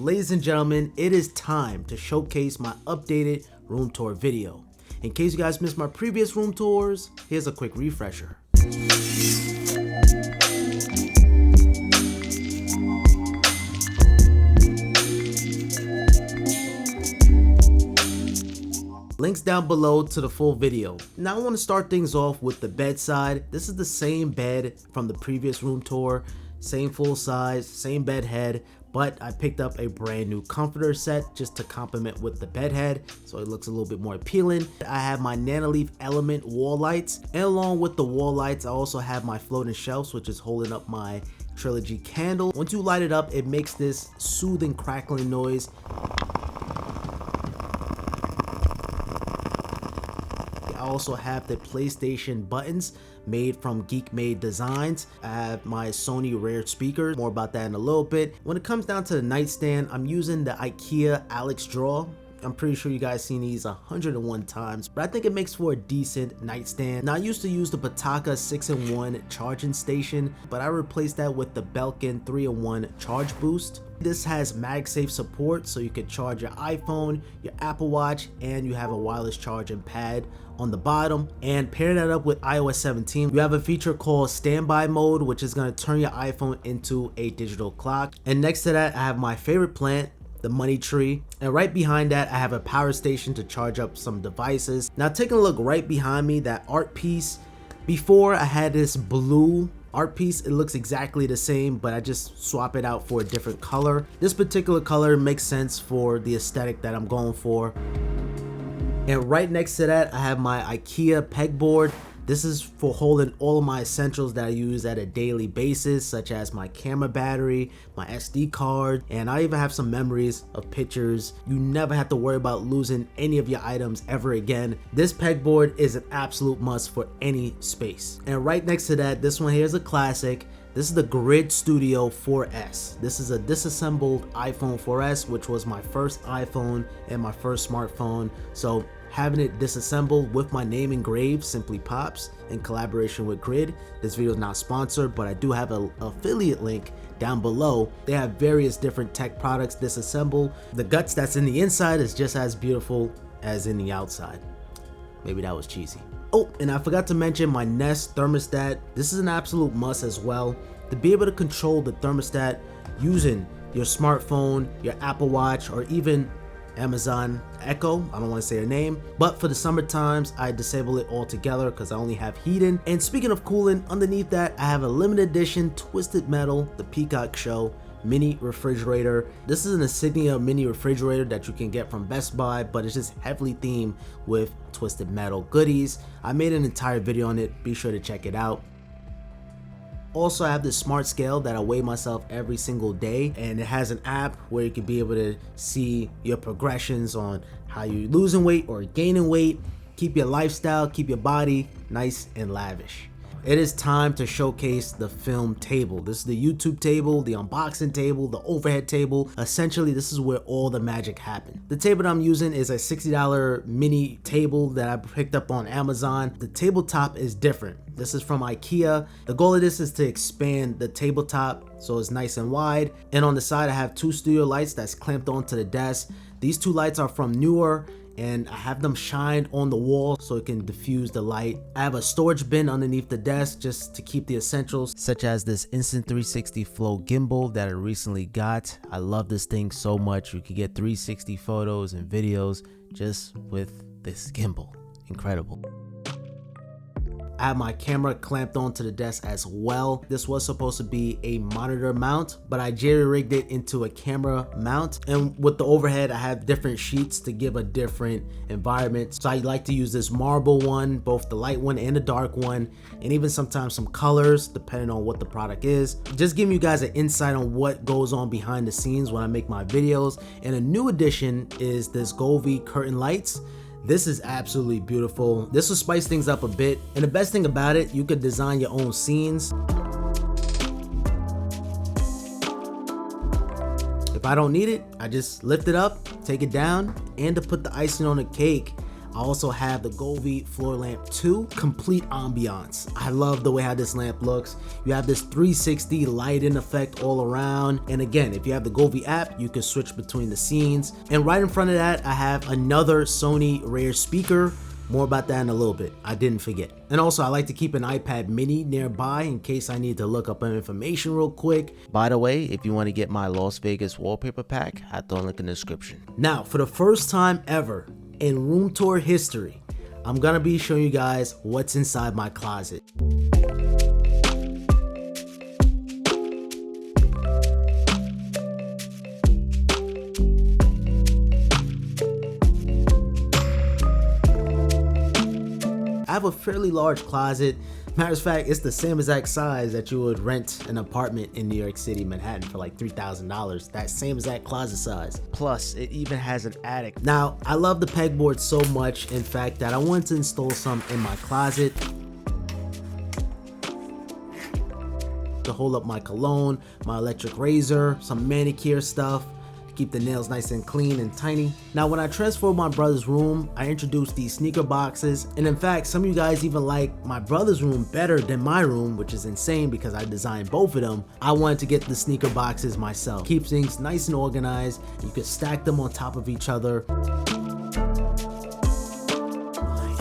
ladies and gentlemen, it is time to showcase my updated room tour video. In case you guys missed my previous room tours, here's a quick refresher. Links down below to the full video. Now I want to start things off with the bedside. This is the same bed from the previous room tour, same full size, same bed head, but I picked up a brand new comforter set just to complement with the bed head, so it looks a little bit more appealing. I have my Nanoleaf element wall lights, and along with the wall lights I also have my floating shelves, which is holding up my trilogy candle. Once you light it up, it makes this soothing crackling noise. I also have the PlayStation buttons made from Geek Made Designs. I have my Sony Rare speakers, more about that in a little bit. When it comes down to the nightstand, I'm using the Ikea Alex Draw. I'm pretty sure you guys seen these 101 times, but I think it makes for a decent nightstand. Now I used to use the Pataka 6-in-1 charging station, but I replaced that with the Belkin 3-in-1 charge boost. This has MagSafe support, so you can charge your iPhone, your Apple Watch, and you have a wireless charging pad on the bottom. And pair that up with iOS 17, you have a feature called standby mode, which is going to turn your iPhone into a digital clock. And next to that, I have my favorite plant, the money tree, and right behind that I have a power station to charge up some devices. Now taking a look right behind me, that art piece, before I had this blue art piece, it looks exactly the same, but I just swap it out for a different color. This particular color makes sense for the aesthetic that I'm going for. And right next to that I have my Ikea Pegboard. This is for holding all of my essentials that I use at a daily basis, such as my camera battery, my SD card, and I even have some memories of pictures. You never have to worry about losing any of your items ever again. This pegboard is an absolute must for any space. And right next to that, this one here is a classic. This is the GridStudio 4S. This is a disassembled iPhone 4S, which was my first iPhone and my first smartphone. So having it disassembled with my name engraved, Simplypops, in collaboration with Grid. This video is not sponsored, but I do have an affiliate link down below. They have various different tech products disassembled. The guts that's in the inside is just as beautiful as in the outside. Maybe that was cheesy. Oh, and I forgot to mention my Nest thermostat. This is an absolute must as well. To be able to control the thermostat using your smartphone, your Apple Watch, or even Amazon Echo, I don't want to say her name, but for the summer times I disable it altogether because I only have heating. And speaking of cooling, underneath that I have a limited edition Twisted Metal, the Peacock Show mini refrigerator. This is an insignia mini refrigerator that you can get from Best Buy, but it's just heavily themed with Twisted Metal goodies. I made an entire video on it, be sure to check it out. Also, I have this smart scale that I weigh myself every single day, and it has an app where you can be able to see your progressions on how you're losing weight or gaining weight, keep your lifestyle, keep your body nice and lavish. It is time to showcase the film table. This is the YouTube table, the unboxing table, the overhead table. Essentially, this is where all the magic happened. The table that I'm using is a $60 mini table that I picked up on Amazon. The tabletop is different. This is from Ikea. The goal of this is to expand the tabletop so it's nice and wide. And on the side, I have two studio lights that's clamped onto the desk. These two lights are from Neweer, and I have them shined on the wall so it can diffuse the light. I have a storage bin underneath the desk just to keep the essentials, such as this Insta360 Flow gimbal that I recently got. I love this thing so much. You can get 360 photos and videos just with this gimbal. Incredible. I have my camera clamped onto the desk as well. This was supposed to be a monitor mount, but I jerry-rigged it into a camera mount. And with the overhead, I have different sheets to give a different environment. So I like to use this marble one, both the light one and the dark one, and even sometimes some colors depending on what the product is. Just giving you guys an insight on what goes on behind the scenes when I make my videos. And a new addition is this Govee curtain lights. This is absolutely beautiful. This will spice things up a bit. And the best thing about it, you could design your own scenes. If I don't need it, I just lift it up, take it down, and to put the icing on the cake, I also have the Govee floor lamp 2, complete ambiance. I love the way how this lamp looks. You have this 360 lighting effect all around. And again, if you have the Govee app, you can switch between the scenes. And right in front of that, I have another Sony rear speaker. More about that in a little bit. I didn't forget. And also, I like to keep an iPad mini nearby in case I need to look up information real quick. By the way, if you want to get my Las Vegas wallpaper pack, I throw a link in the description. Now, for the first time ever in room tour history, I'm gonna be showing you guys what's inside my closet. I have a fairly large closet. Matter of fact, it's the same exact size that you would rent an apartment in New York City, Manhattan for like $3,000. That same exact closet size. Plus, it even has an attic. Now, I love the pegboard so much, in fact, that I wanted to install some in my closet to hold up my cologne, my electric razor, some manicure stuff. Keep the nails nice and clean and tiny. Now, when I transformed my brother's room, I introduced these sneaker boxes. And in fact, some of you guys even like my brother's room better than my room, which is insane because I designed both of them. I wanted to get the sneaker boxes myself. Keep things nice and organized. You can stack them on top of each other.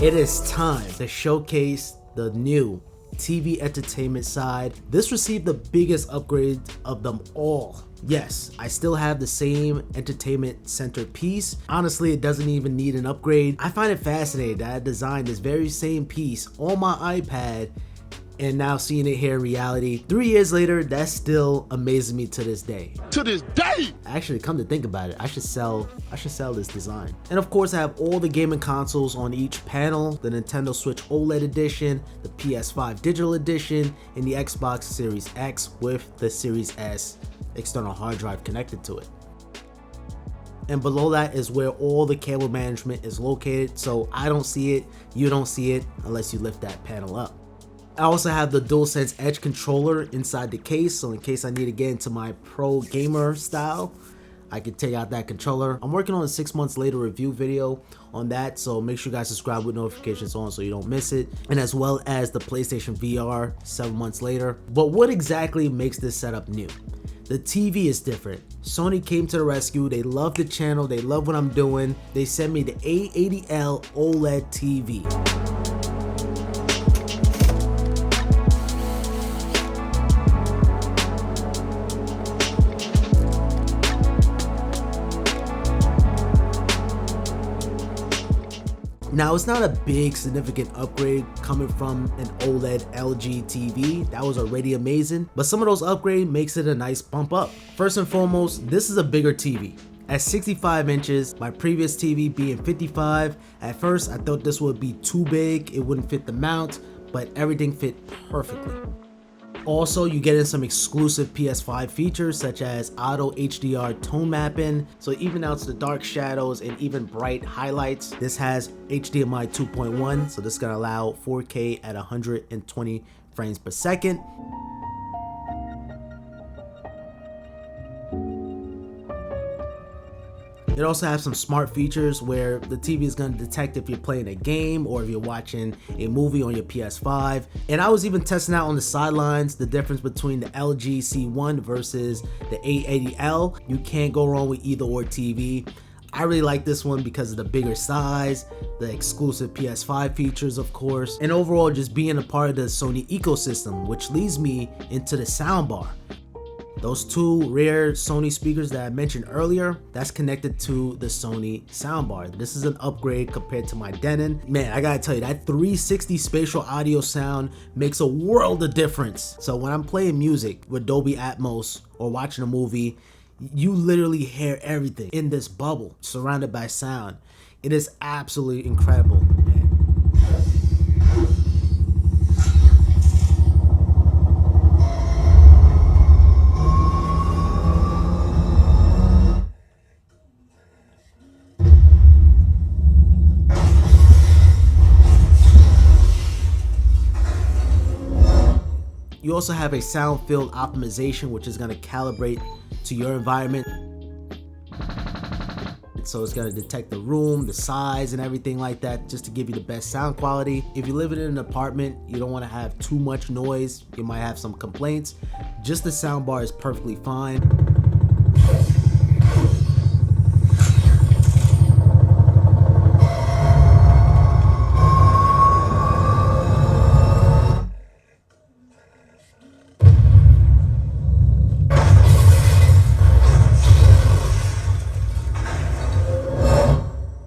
It is time to showcase the new TV entertainment side. This received the biggest upgrade of them all. Yes, I still have the same entertainment center piece. Honestly, it doesn't even need an upgrade. I find it fascinating that I designed this very same piece on my iPad and now seeing it here in reality. 3 years later, that still amazes me to this day. To this day! Actually, come to think about it, I should sell this design. And of course, I have all the gaming consoles on each panel, the Nintendo Switch OLED edition, the PS5 digital edition, and the Xbox Series X with the Series S external hard drive connected to it. And below that is where all the cable management is located, so I don't see it, you don't see it unless you lift that panel up. I also have the DualSense Edge controller inside the case, so in case I need to get into my pro gamer style, I can take out that controller. I'm working on a 6 months later review video on that, so make sure you guys subscribe with notifications on so you don't miss it, and as well as the PlayStation VR 7 months later. But what exactly makes this setup new? The TV is different. Sony came to the rescue. They love the channel. They love what I'm doing. They sent me the A80L OLED TV. Now, it's not a big significant upgrade coming from an OLED LG TV. That was already amazing, but some of those upgrades makes it a nice bump up. First and foremost, this is a bigger TV. At 65 inches, my previous TV being 55, at first I thought this would be too big, it wouldn't fit the mount, but everything fit perfectly. Also, you get in some exclusive PS5 features such as auto HDR tone mapping, so even out the dark shadows and even bright highlights. This has HDMI 2.1, so this is gonna allow 4K at 120 frames per second. It also has some smart features where the TV is going to detect if you're playing a game or if you're watching a movie on your PS5. And I was even testing out on the sidelines the difference between the LG C1 versus the A80L. You can't go wrong with either or TV. I really like this one because of the bigger size, the exclusive PS5 features, of course, and overall just being a part of the Sony ecosystem, which leads me into the soundbar. Those two rear Sony speakers that I mentioned earlier, that's connected to the Sony soundbar. This is an upgrade compared to my Denon. Man, I gotta tell you, that 360 spatial audio sound makes a world of difference. So when I'm playing music with Dolby Atmos or watching a movie, you literally hear everything in this bubble surrounded by sound. It is absolutely incredible. You also have a sound field optimization, which is going to calibrate to your environment. So it's gonna detect the room, the size, and everything like that, just to give you the best sound quality. If you live in an apartment, you don't want to have too much noise, you might have some complaints. Just the soundbar is perfectly fine.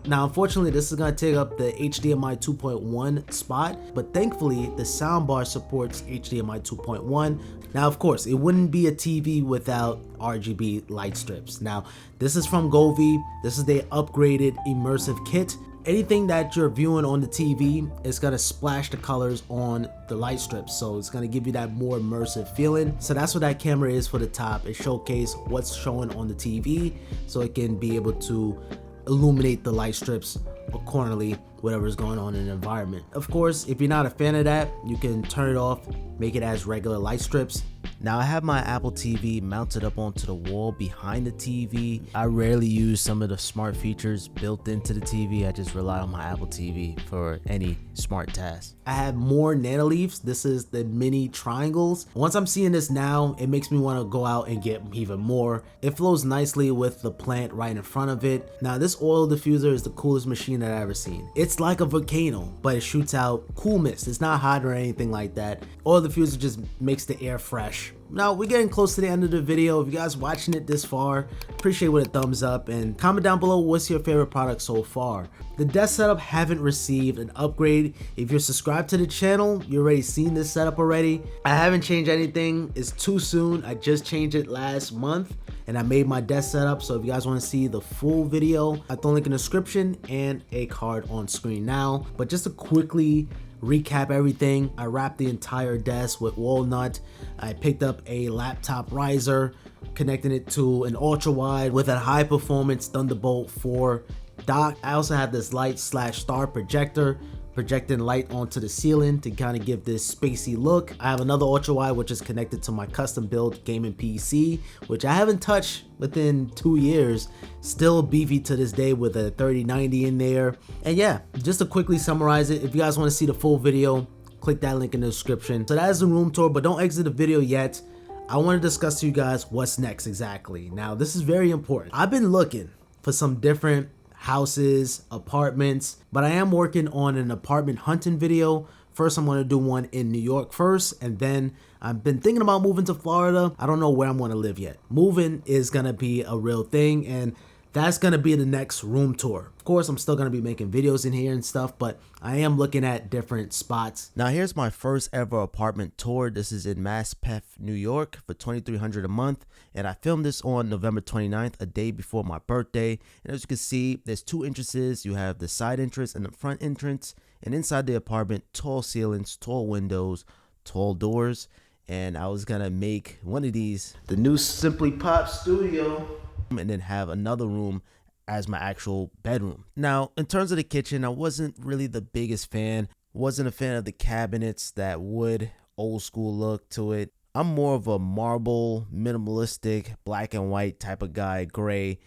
Now, unfortunately, this is going to take up the HDMI 2.1 spot, but thankfully, the soundbar supports HDMI 2.1. Now, of course, it wouldn't be a TV without RGB light strips. Now, this is from Govee. This is their upgraded immersive kit. Anything that you're viewing on the TV is going to splash the colors on the light strips, so it's going to give you that more immersive feeling. So that's what that camera is for the top. It showcases what's showing on the TV, so it can be able to illuminate the light strips accordingly, whatever's going on in the environment. Of course, if you're not a fan of that, you can turn it off, make it as regular light strips. Now, I have my Apple TV mounted up onto the wall behind the TV. I rarely use some of the smart features built into the TV. I just rely on my Apple TV for any smart tasks. I have more Nanoleafs. This is the mini triangles. Once I'm seeing this now, it makes me want to go out and get even more. It flows nicely with the plant right in front of it. Now, this oil diffuser is the coolest machine that I've ever seen. It's like a volcano, but it shoots out cool mist. It's not hot or anything like that. Oil diffuser just makes the air fresh. Now, we're getting close to the end of the video. If you guys watching it this far, appreciate with a thumbs up, and comment down below what's your favorite product so far. The desk setup haven't received an upgrade. If you're subscribed to the channel, you already seen this setup already. I haven't changed anything. It's too soon. I just changed it last month and I made my desk setup. So if you guys want to see the full video, I throw a link in the description and a card on screen now. But just to quickly recap everything, I wrapped the entire desk with Walnut. I picked up a laptop riser, connecting it to an ultra wide with a high performance Thunderbolt 4 dock. I also have this light slash star projector, projecting light onto the ceiling to kind of give this spacey look. I have another ultra wide which is connected to my custom built gaming PC, which I haven't touched within 2 years. Still beefy to this day with a 3090 in there. And yeah, just to quickly summarize it, if you guys want to see the full video, click that link in the description. So that is the room tour, but don't exit the video yet. I want to discuss to you guys what's next exactly. Now, this is very important. I've been looking for some different houses, apartments, but I am working on an apartment hunting video. First, I'm going to do one in New York first, and then I've been thinking about moving to Florida. I don't know where I'm going to live yet. Moving is going to be a real thing, and that's going to be the next room tour. Of course, I'm still going to be making videos in here and stuff, but I am looking at different spots. Now, here's my first ever apartment tour. This is in MagSafe, New York for $2,300 a month. And I filmed this on November 29th, a day before my birthday. And as you can see, there's two entrances. You have the side entrance and the front entrance. And inside the apartment, tall ceilings, tall windows, tall doors. And I was going to make one of these the new Simplypops studio, and then have another room as my actual bedroom. Now, in terms of the kitchen, I wasn't really the biggest fan. Wasn't a fan of the cabinets, that wood old school look to it. I'm more of a marble, minimalistic, black and white type of guy, gray.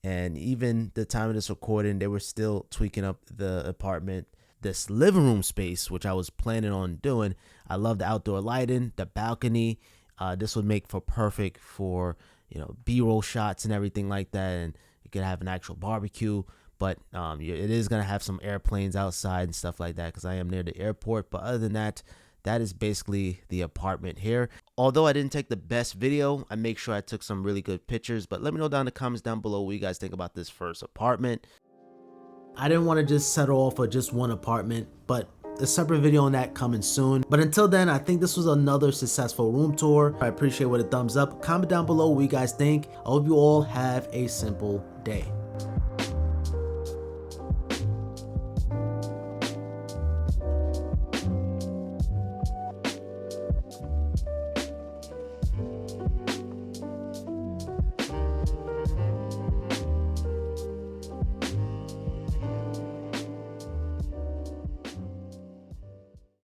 And even the time of this recording, they were still tweaking up the apartment. This living room space, which I was planning on doing, I love the outdoor lighting, the balcony. This would make for perfect for, you know, B-roll shots and everything like that, and you could have an actual barbecue. But it is gonna have some airplanes outside and stuff like that because I am near the airport. But other than that, that is basically the apartment here. Although I didn't take the best video, I make sure I took some really good pictures. But let me know down in the comments down below what you guys think about this first apartment. I didn't want to just settle off for just one apartment, but a separate video on that coming soon. But until then, I think this was another successful room tour. I appreciate with a thumbs up. Comment down below what you guys think. I hope you all have a simple day.